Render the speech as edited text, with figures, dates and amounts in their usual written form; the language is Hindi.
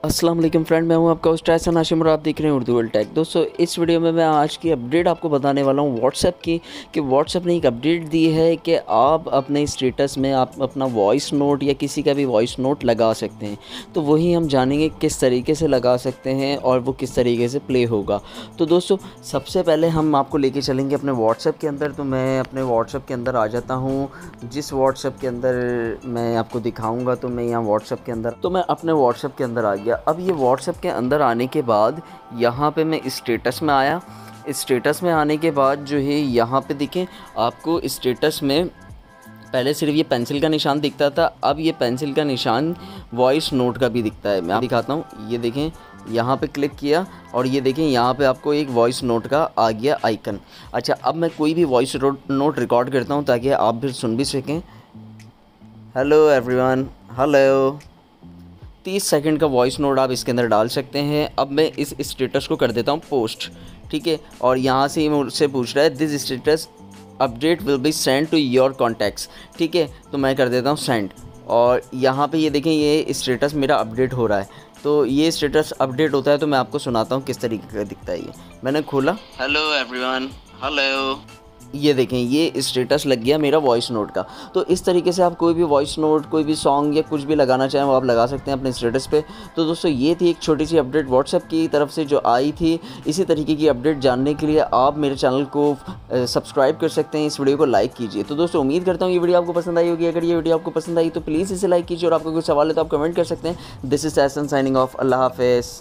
अस्सलाम वालेकुम फ्रेंड, मैं हूं आपका होस्ट एहसन हाशिम और आप देख रहे हैं उर्दू वर्ल्ड टेक। दोस्तों, इस वीडियो में मैं आज की अपडेट आपको बताने वाला हूं व्हाट्सएप की कि व्हाट्सएप ने एक अपडेट दी है कि आप अपने स्टेटस में आप अपना वॉइस नोट या किसी का भी वॉइस नोट लगा सकते हैं। तो वही हम जानेंगे किस तरीके से लगा सकते हैं और वो किस तरीके से प्ले होगा। तो दोस्तों, सबसे पहले हम आपको लेके चलेंगे अपने व्हाट्सएप के अंदर। तो मैं अपने व्हाट्सएप के अंदर आ जाता हूँ। जिस व्हाट्सएप के अंदर मैं आपको दिखाऊँगा, तो मैं यहाँ व्हाट्सएप के अंदर मैं अपने व्हाट्सएप के अंदर आ गया। अब ये व्हाट्सएप के अंदर आने के बाद यहाँ पे मैं स्टेटस में आया। स्टेटस में आने के बाद जो है यहाँ पे देखें, आपको स्टेटस में पहले सिर्फ ये पेंसिल का निशान दिखता था, अब ये पेंसिल का निशान वॉइस नोट का भी दिखता है। मैं दिखाता हूँ, ये देखें, यहाँ पे क्लिक किया और ये देखें यहाँ पे आपको एक वॉइस नोट का आ गया आइकन। अच्छा, अब मैं कोई भी वॉइस नोट रिकॉर्ड करता हूँ ताकि आप फिर सुन भी सकें। Hello everyone, hello. 30 सेकंड का वॉइस नोट आप इसके अंदर डाल सकते हैं। अब मैं इस स्टेटस को कर देता हूँ पोस्ट, ठीक है। और यहाँ से मुझसे पूछ रहा है this status update will be send to your contacts, ठीक है। तो मैं कर देता हूँ सेंड और यहाँ पे ये देखें, ये स्टेटस मेरा अपडेट हो रहा है। तो ये स्टेटस अपडेट होता है तो मैं आपको सुनाता हूँ किस तरीके का दिखता है। ये मैंने खोला, हेलो एवरीवन, हेलो। ये देखें, ये स्टेटस लग गया मेरा वॉइस नोट का। तो इस तरीके से आप कोई भी वॉइस नोट, कोई भी सॉन्ग या कुछ भी लगाना चाहें वो आप लगा सकते हैं अपने स्टेटस पे। तो दोस्तों, ये थी एक छोटी सी अपडेट व्हाट्सएप की तरफ से जो आई थी। इसी तरीके की अपडेट जानने के लिए आप मेरे चैनल को सब्सक्राइब कर सकते हैं, इस वीडियो को लाइक कीजिए। तो दोस्तों, उम्मीद करता हूँ ये वीडियो आपको पसंद आई होगी। अगर ये वीडियो आपको पसंद आई तो प्लीज़ इसे लाइक कीजिए और आपका कोई सवाल है तो आप कमेंट कर सकते हैं। This is Ehsan signing off. अल्लाह हाफिज़।